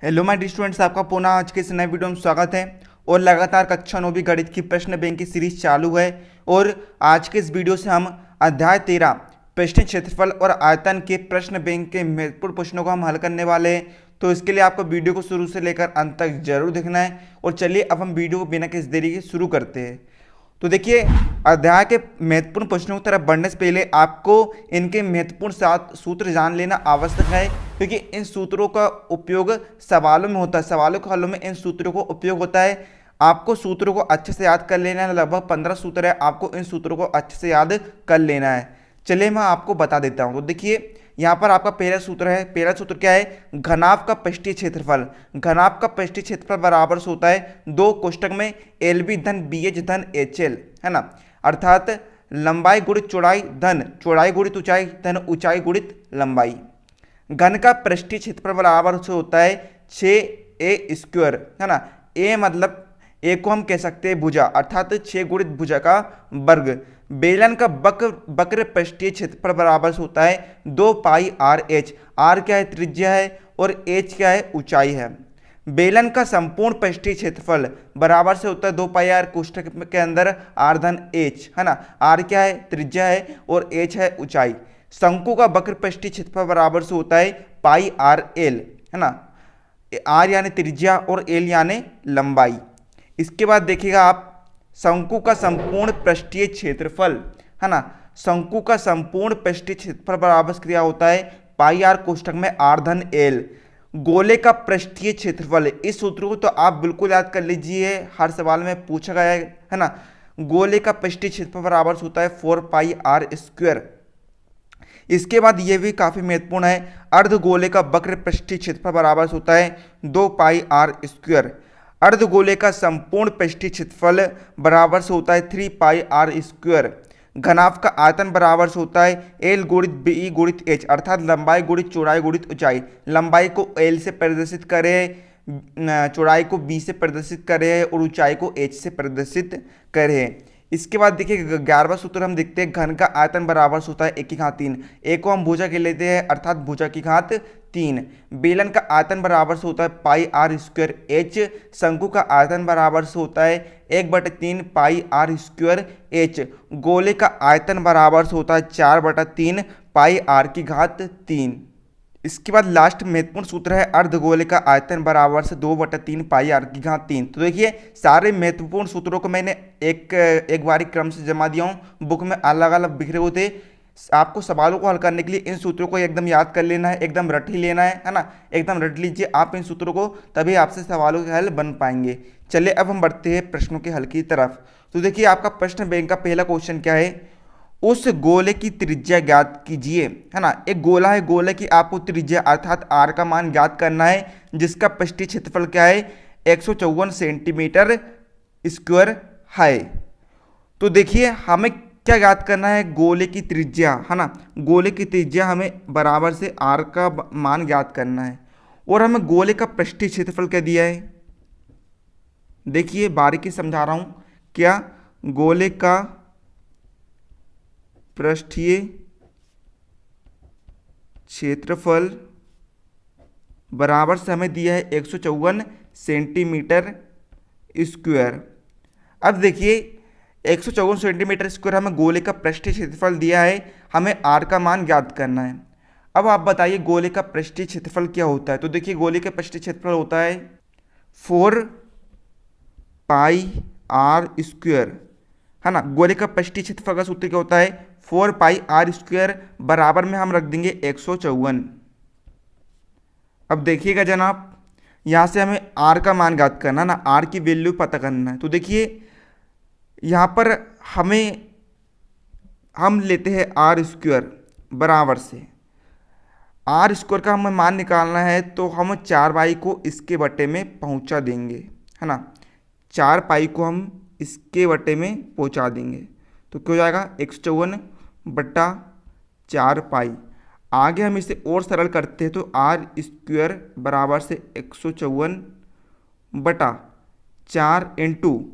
Hello my dear students, आपका पुनः आज के इस नए वीडियो में स्वागत है। और लगातार कक्षा 9वीं गणित की प्रश्न बैंक की सीरीज चालू है। और आज के इस वीडियो से हम अध्याय 13 प्रश्न क्षेत्रफल और आयतन के प्रश्न बैंक के महत्वपूर्ण प्रश्नों को हम हल करने वाले हैं। तो इसके लिए आपको वीडियो को शुरू से लेकर अंत तक जरूर देखना है। और चलिए अब हम वीडियो को बिना किसी देरी के शुरू करते हैं। तो देखिए, अध्याय के महत्वपूर्ण प्रश्नों की तरफ बढ़ने से पहले आपको इनके महत्वपूर्ण 7 सूत्र जान लेना आवश्यक है, क्योंकि इन सूत्रों का उपयोग सवालों में होता है। सवालों के हलों में इन सूत्रों को उपयोग होता है। आपको सूत्रों को अच्छे से याद कर लेना है। लगभग 15 सूत्र है, आपको इन सूत्रों को अच्छे से याद कर लेना है। चलिए मैं आपको बता देता हूँ। तो देखिए, यहाँ पर आपका पहला सूत्र है। पहला सूत्र क्या है? घनाभ का पृष्ठीय क्षेत्रफल। घनाभ का पृष्ठीय क्षेत्रफल बराबर से होता है 2 कोष्टक में LB धन BH धन HL, है ना। अर्थात लंबाई गुणित चौड़ाई धन चौड़ाई गुणित ऊंचाई धन ऊंचाई गुणित लंबाई। घन का पृष्ठीय क्षेत्रफल बराबर से होता है 6a², है ना। ए मतलब ए को हम कह सकते हैं भुजा, अर्थात 6 गुणित भुजा का वर्ग। बेलन का वक्र पृष्ठीय क्षेत्रफल बराबर से होता है 2πRh। आर क्या है? त्रिज्या है, और h क्या है? ऊंचाई है। बेलन का संपूर्ण पृष्ठीय क्षेत्रफल बराबर से होता है 2πr कोष्ठक के अंदर r धन h, है ना। r क्या है? त्रिज्या है, और h है ऊंचाई। शंकु का वक्र पृष्ठीय क्षेत्रफल बराबर से होता है πRL, है ना। r यानी त्रिज्या और l यानी लंबाई। इसके बाद देखिएगा आप, शंकु का संपूर्ण पृष्ठीय क्षेत्रफल, है ना। शंकु का संपूर्ण पृष्ठीय क्षेत्रफल बराबर क्रिया होता है πr कोष्ठक में r धन l। गोले का पृष्ठीय क्षेत्रफल, इस सूत्र को तो आप बिल्कुल याद कर लीजिए, हर सवाल में पूछा गया है ना। गोले का पृष्ठीय क्षेत्रफल बराबर होता है 4πr²। इसके बाद यह भी काफी महत्वपूर्ण है। अर्धगोले का वक्र पृष्ठीय क्षेत्रफल बराबर होता है 2πr²। अर्धगोले का संपूर्ण पृष्ठीय क्षेत्रफल बराबर से होता है 3πr²। घनाभ का आयतन बराबर से होता है L गुणित B गुणित H, अर्थात लंबाई गुणित चौड़ाई गुणित ऊंचाई। लंबाई को L से प्रदर्शित करें, चौड़ाई को B से प्रदर्शित करें, और ऊंचाई को H से प्रदर्शित करें। इसके बाद देखिए 11वां सूत्र हम देखते हैं। घन का आयतन बराबर से होता है 1 की घात 3। एक को हम भुजा के लेते हैं, अर्थात भुजा की घात 3। बेलन का आयतन बराबर से होता है πr²h। शंकु का आयतन बराबर से होता है 1/3 πr²h। गोले का आयतन बराबर से होता है 4/3 πr की घात 3। इसके बाद लास्ट महत्वपूर्ण सूत्र है, अर्धगोले का आयतन बराबर से 2/3 πr की घात 3। तो देखिए, सारे महत्वपूर्ण सूत्रों को मैंने एक बारी क्रम से जमा दिया हूँ। बुक में अलग अलग बिखरे हुए थे। आपको सवालों को हल करने के लिए इन सूत्रों को एकदम याद कर लेना है, एकदम रट ही लेना है ना। एकदम रट लीजिए आप इन सूत्रों को, तभी आपसे सवालों के हल बन पाएंगे। चलिए अब हम बढ़ते हैं प्रश्नों के हल की तरफ। तो देखिए, आपका प्रश्न बैंक का पहला क्वेश्चन क्या है? उस गोले की त्रिज्या ज्ञात कीजिए, है ना। एक गोला है, गोले की आपको त्रिज्या अर्थात r का मान ज्ञात करना है, जिसका पृष्ठीय क्षेत्रफल क्या है? 154 सेंटीमीटर स्क्वायर है। तो देखिए, हमें क्या ज्ञात करना है? गोले की त्रिज्या, है ना। गोले की त्रिज्या हमें बराबर से r का मान ज्ञात करना है, और हमें गोले का पृष्ठीय क्षेत्रफल क्या दिया है? देखिए बारीकी समझा रहा हूं। क्या? गोले का पृष्ठीय क्षेत्रफल बराबर से हमें दिया है 154 सेंटीमीटर स्क्वायर। अब देखिए, 154 सेंटीमीटर स्क्वायर हमें गोले का पृष्ठीय क्षेत्रफल दिया है, हमें r का मान ज्ञात करना है। अब आप बताइए गोले का पृष्ठीय क्षेत्रफल क्या होता है? तो देखिए, गोले का पृष्ठीय क्षेत्रफल होता है 4πr², है ना। गोले का पृष्ठीय क्षेत्रफल का सूत्र क्या होता है? 4πr² बराबर में हम रख देंगे 154। अब देखिएगा जनाब, यहां से हमें r का मान ज्ञात करना ना, r की वैल्यू पता करना है। तो देखिए, यहां पर हम लेते हैं r² बराबर से, r² का हमें मान निकालना है, तो हम 4π को इसके बटे में पहुंचा देंगे, है ना। 4π को हम इसके बटे में पहुंचा देंगे, तो क्या हो जाएगा? 154/4π। आगे हम इसे और सरल करते हैं, तो r² बराबर से 154/4 इंटू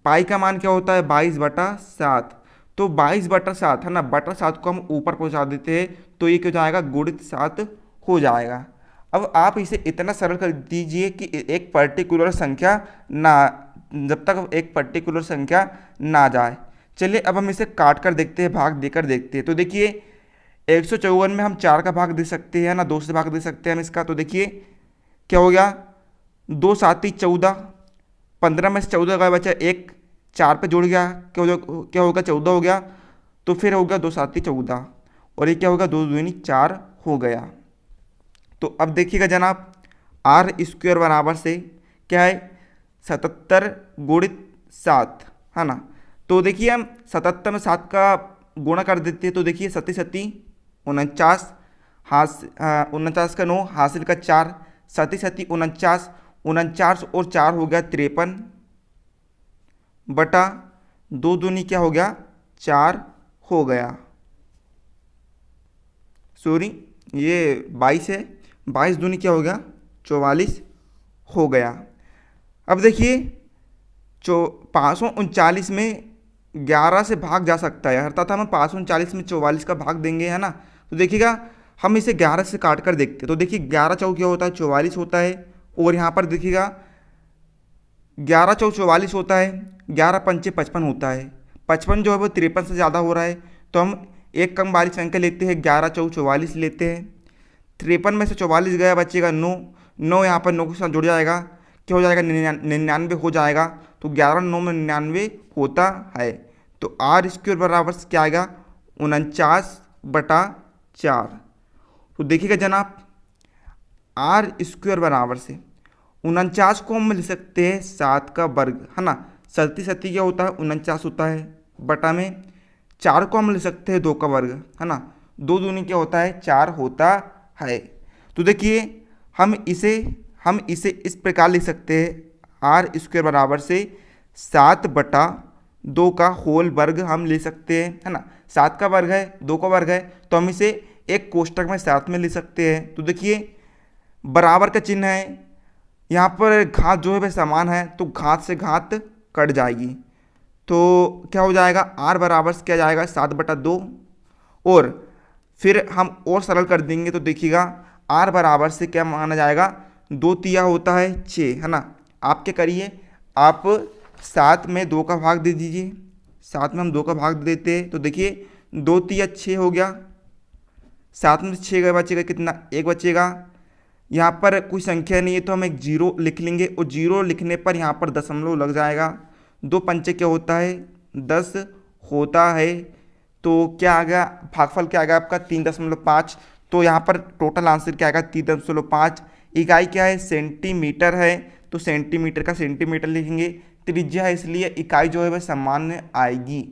पाई का मान क्या होता है? 22/7। तो 22/7, है ना। बटा 7 को हम ऊपर पहुंचा देते हैं, तो ये क्या हो जाएगा? गुणित 7 हो जाएगा। अब आप इसे इतना सरल कर दीजिए कि एक पर्टिकुलर संख्या ना, जब तक एक पर्टिकुलर संख्या ना जाए। चलिए अब हम इसे काट कर देखते हैं, भाग देकर देखते हैं। तो देखिए 154 में हम 4 का भाग दे सकते हैं ना, 2 से भाग दे सकते हैं हम इसका। तो देखिए क्या हो गया, 2 7 14, 15 में से 14 का बचा 1, 4 पे जुड़ गया, क्या होगा 14 हो गया। तो फिर हो गया 2 7 14, और ये क्या होगा 2 दूनी 4 हो गया। तो अब देखिएगा जनाब, आर स्क्वायर बराबर से क्या है 77 गुणित 7, है ना। तो देखिए हम 77 में 7 का गुणा कर देते हैं। तो देखिए 7 7 49, 49 का 9, हासिल का 4, 7 7 49, 49 और 4 हो गया 53 बटा 2 दूनी क्या हो गया 4 हो गया। सॉरी ये 22 है, 22 दूनी क्या हो गया 44 हो गया। अब देखिए 539 में 11 से भाग जा सकता है, अर्थात हम 539 में 44 का भाग देंगे, है ना। तो देखिएगा हम इसे 11 से काट कर देखते हैं। तो देखिए 11 चौक क्या होता है 44 होता है, और यहाँ पर देखिएगा 11 चौक 44 होता है, 11 पंचे 55 होता है। 55 जो है वो 53 से ज़्यादा हो रहा है, तो हम एक कम वाली संख्या लेते हैं, 11 चौक 44 लेते हैं। 53 में से 44 गया, बचेगा 9, 9 यहाँ पर 9 के साथ जुड़ जाएगा, क्या हो जाएगा 99 हो जाएगा। तो 11 9 में 99 होता है। तो आर स्क्वायर बराबर से क्या आएगा 49/4। तो देखिएगा जनाब, आर स्क्वायर बराबर से 49 को हम लिख सकते हैं 7 का वर्ग, है ना। 37 37 क्या होता है 49 होता है, बटा में 4 को हम लिख सकते हैं 2 का वर्ग, है ना। 2 दूनी क्या होता है 4 होता है। तो देखिए हम इसे इस प्रकार लिख सकते हैं, आर स्क्वायर बराबर से 7/2 का होल वर्ग हम ले सकते हैं, है ना। 7 का वर्ग है, 2 का वर्ग है, तो हम इसे एक कोष्टक में साथ में ले सकते हैं। तो देखिए बराबर का चिन्ह है, यहाँ पर घात जो है वह समान है, तो घात से घात कट जाएगी। तो क्या हो जाएगा आर बराबर से क्या जाएगा 7/2, और फिर हम और सरल कर देंगे। तो देखिएगा आर बराबर से क्या माना जाएगा 2 तिया होता है 6, है ना। आप क्या करिए, आप 7 में 2 का भाग दे दीजिए, 7 में हम 2 का भाग देते हैं। तो देखिए 2 तिया 6 हो गया, 7 में 6 का बचेगा कितना 1 बचेगा। यहाँ पर कोई संख्या नहीं है तो हम एक 0 लिख लेंगे, और 0 लिखने पर यहाँ पर दशमलव लग जाएगा। 2 पंचे क्या होता है 10 होता है। तो क्या आ गया भागफल क्या आएगा आपका 3.5। तो यहाँ पर टोटल आंसर क्या आएगा 3.5। इकाई क्या है सेंटीमीटर है, तो सेंटीमीटर का सेंटीमीटर लिखेंगे। त्रिज्या है इसलिए इकाई जो है वह सामान्य आएगी।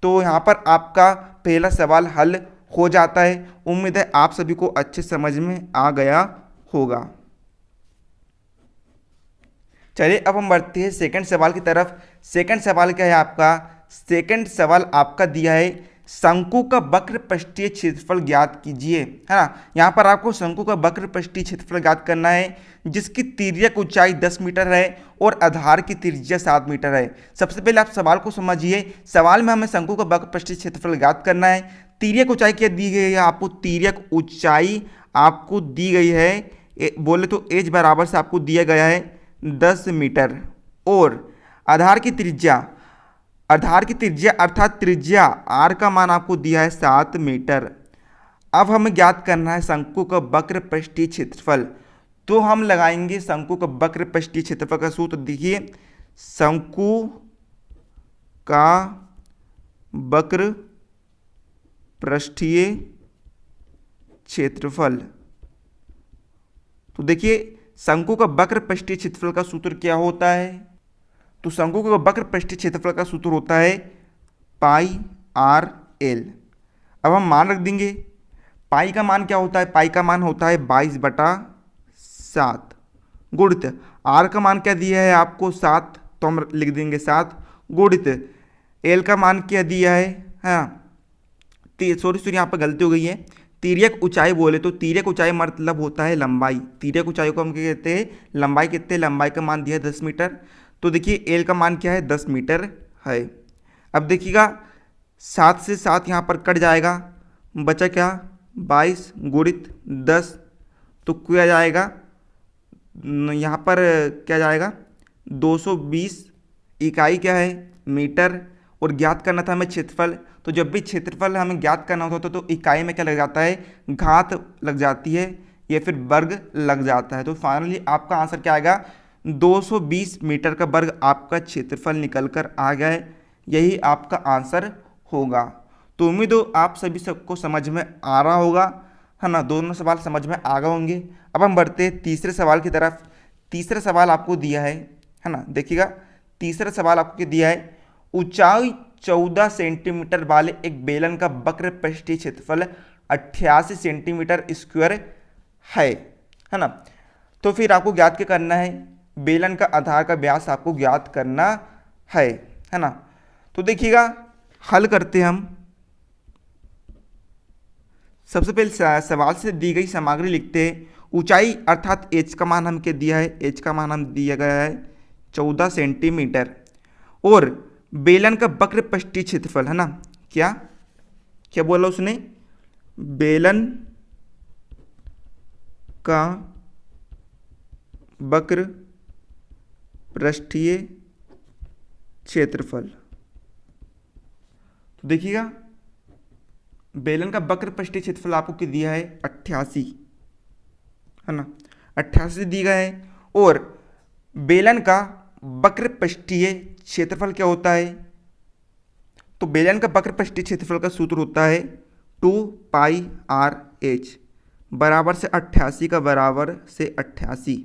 तो यहाँ पर आपका पहला सवाल हल हो जाता है। उम्मीद है आप सभी को अच्छे समझ में आ गया होगा। चलिए अब हम बढ़ते हैं सेकंड सवाल की तरफ। सेकंड सवाल क्या है आपका, सेकंड सवाल आपका दिया है शंकु का वक्र पृष्ठीय क्षेत्रफल ज्ञात कीजिए, है ना। यहाँ पर आपको शंकु का वक्र पृष्ठीय क्षेत्रफल ज्ञात करना है, जिसकी तिर्यक ऊंचाई 10 मीटर है और आधार की त्रिज्या 7 मीटर है। सबसे पहले आप सवाल को समझिए। सवाल में हमें शंकु का वक्र पृष्ठीय क्षेत्रफल ज्ञात करना है। तिर्यक ऊंचाई क्या दी गई है आपको, तिर्यक ऊंचाई आपको दी गई है, बोले तो एज बराबर से आपको दिया गया है 10 मीटर, और आधार की त्रिज्या अर्थात त्रिज्या आर का मान आपको दिया है 7 मीटर। अब हमें ज्ञात करना है शंकु का वक्र पृष्ठीय क्षेत्रफल। तो हम लगाएंगे शंकु का वक्र पृष्ठीय क्षेत्रफल का सूत्र। देखिए शंकु का वक्र पृष्ठीय क्षेत्रफल। तो देखिए शंकु का वक्र पृष्ठीय क्षेत्रफल का सूत्र क्या होता है, तो शंकु का वक्र पृष्ठीय क्षेत्रफल का सूत्र होता है πr/l। अब हम मान रख देंगे। पाई का मान क्या होता है, पाई का मान होता है 22/7 गुणित आर का मान क्या दिया है आपको 7, तो हम लिख देंगे 7 गुणित एल का मान क्या दिया है, हाँ सॉरी यहाँ पर गलती हो गई है। तिर्यक ऊंचाई बोले तो तिर्यक ऊंचाई मतलब होता है लंबाई। तिर्यक ऊंचाई को हम क्या कहते हैं लंबाई कहते हैं। लंबाई का मान दिया है 10 मीटर। तो देखिए एल का मान क्या है 10 मीटर है। अब देखिएगा 7 से 7 यहाँ पर कट जाएगा, बचा क्या 22 गुणित 10, तो क्या जाएगा यहाँ पर, क्या जाएगा 220 इकाई क्या है मीटर, और ज्ञात करना था हमें क्षेत्रफल। तो जब भी क्षेत्रफल हमें ज्ञात करना होता तो इकाई में क्या लग जाता है, घात लग जाती है या फिर वर्ग लग जाता है। तो फाइनली आपका आंसर क्या आएगा, 220 मीटर का वर्ग आपका क्षेत्रफल निकल कर आ गया है। यही आपका आंसर होगा। तो उम्मीद हो आप सभी सबको समझ में आ रहा होगा, है ना, दोनों सवाल समझ में आ गए होंगे। अब हम बढ़ते हैं तीसरे सवाल की तरफ। तीसरा सवाल आपको दिया है ना, देखिएगा तीसरा सवाल आपको दिया है, ऊंचाई 14 सेंटीमीटर वाले एक बेलन का वक्र पृष्ठीय क्षेत्रफल 88 सेंटीमीटर स्क्वायर है ना। तो फिर आपको ज्ञात क्या करना है, बेलन का आधार का व्यास आपको ज्ञात करना है ना। तो देखिएगा हल करते हैं हम। सबसे पहले सवाल से दी गई सामग्री लिखते हैं। ऊंचाई अर्थात एच का मान हम क्या दिया है, एच का मान हम दिया गया है 14 सेंटीमीटर, और बेलन का वक्र पृष्ठीय क्षेत्रफल है ना, क्या क्या बोला उसने, बेलन का वक्र पृष्ठीय क्षेत्रफल। तो देखिएगा बेलन का वक्र पृष्ठीय क्षेत्रफल आपको क्या दिया है 88 है ना, 88 दी गया है। और बेलन का वक्र पृष्ठीय क्षेत्रफल क्या होता है, तो बेलन का वक्र पृष्ठीय क्षेत्रफल का सूत्र होता है 2πr/h बराबर से 88 का बराबर से 88।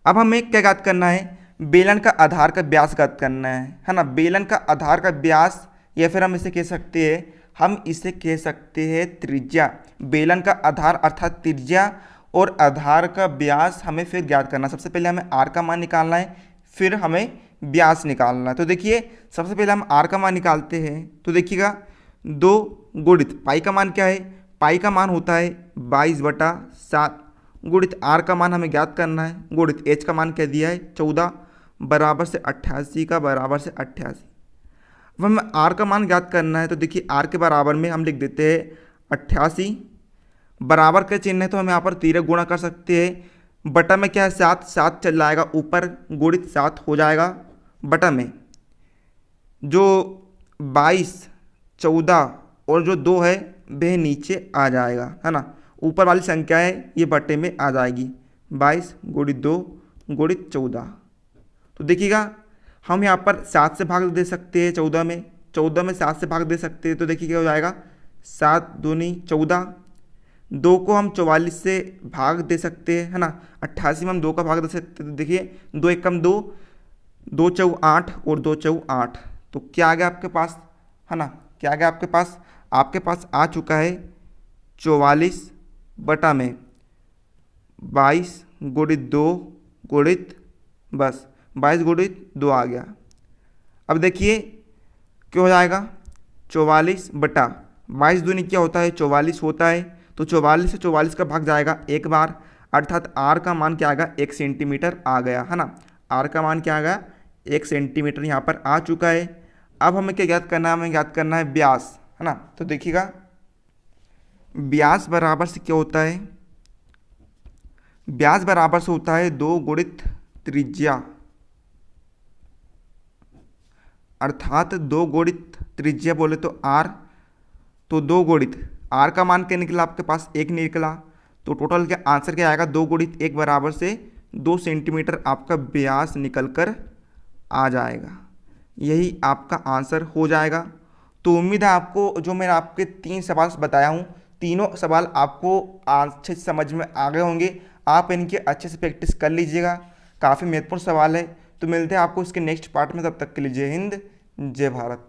अब हमें क्या ज्ञात करना है, बेलन का आधार का व्यास ज्ञात करना है ना। बेलन का आधार का व्यास, या फिर हम इसे कह सकते हैं त्रिज्या। बेलन का आधार अर्थात त्रिज्या और आधार का व्यास हमें फिर ज्ञात करना। सबसे पहले हमें आर का मान निकालना है, फिर हमें व्यास निकालना है। तो देखिए सबसे पहले हम आर का मान निकालते हैं। तो देखिएगा 2 गुणित पाई का मान क्या है, पाई का मान होता है 22/7 गुणित आर का मान हमें ज्ञात करना है, गुणित एच का मान क्या दिया है 14 बराबर से 88 का बराबर से 88। अब हमें आर का मान ज्ञात करना है। तो देखिए आर के बराबर में हम लिख देते हैं 88, बराबर का चिन्ह है तो हम यहाँ पर 13 गुणा कर सकते हैं। बटा में क्या है 7, 7 चल जाएगा ऊपर, गुणित 7 हो जाएगा। बटा में जो 22, 14 और जो 2 है वह नीचे आ जाएगा, है ना। ऊपर वाली संख्या है ये बटे में आ जाएगी, 22 गुणित 2 गुणित 14। तो देखिएगा हम यहाँ पर 7 से भाग दे सकते हैं 14 में, 14 में 7 से भाग दे सकते हैं। तो देखिए क्या हो जाएगा 7 दूनी 14, 2 को हम 44 से भाग दे सकते हैं, है ना। 88 में हम 2 का भाग दे सकते हैं। तो देखिए 2 एकम 2, 2 चौ 8 और 2 चौ 8। तो क्या आ गया आपके पास, है ना, क्या आ गया आपके पास, आपके पास आ चुका है 44 बटा में 22 गुणित 2 गुणित बस 22 गुणित 2 आ गया। अब देखिए क्या हो जाएगा 44 बटा 22 दूनी क्या होता है 44 होता है। तो 44 से 44 का भाग जाएगा एक बार, अर्थात आर का मान क्या आएगा 1 सेंटीमीटर आ गया, है ना। आर का मान क्या आ गया 1 सेंटीमीटर यहाँ पर आ चुका है। अब हमें क्या ज्ञात करना है, हमें ज्ञात करना है व्यास, है ना। तो देखिएगा व्यास बराबर से क्या होता है, व्यास बराबर से होता है 2 गुणित त्रिज्या, अर्थात 2 गुणित त्रिज्या बोले तो आर। तो 2 गुणित आर का मान क्या निकला आपके पास 1 निकला। तो टोटल क्या आंसर क्या आएगा 2 गुणित 1 बराबर से 2 सेंटीमीटर आपका व्यास निकल कर आ जाएगा। यही आपका आंसर हो जाएगा। तो उम्मीद है आपको जो मैं आपके 3 सवाल बताया हूँ, तीनों सवाल आपको अच्छे से समझ में आ गए होंगे। आप इनकी अच्छे से प्रैक्टिस कर लीजिएगा, काफ़ी महत्वपूर्ण सवाल है। तो मिलते हैं आपको इसके नेक्स्ट पार्ट में, तब तक के लिए जय हिंद जय भारत।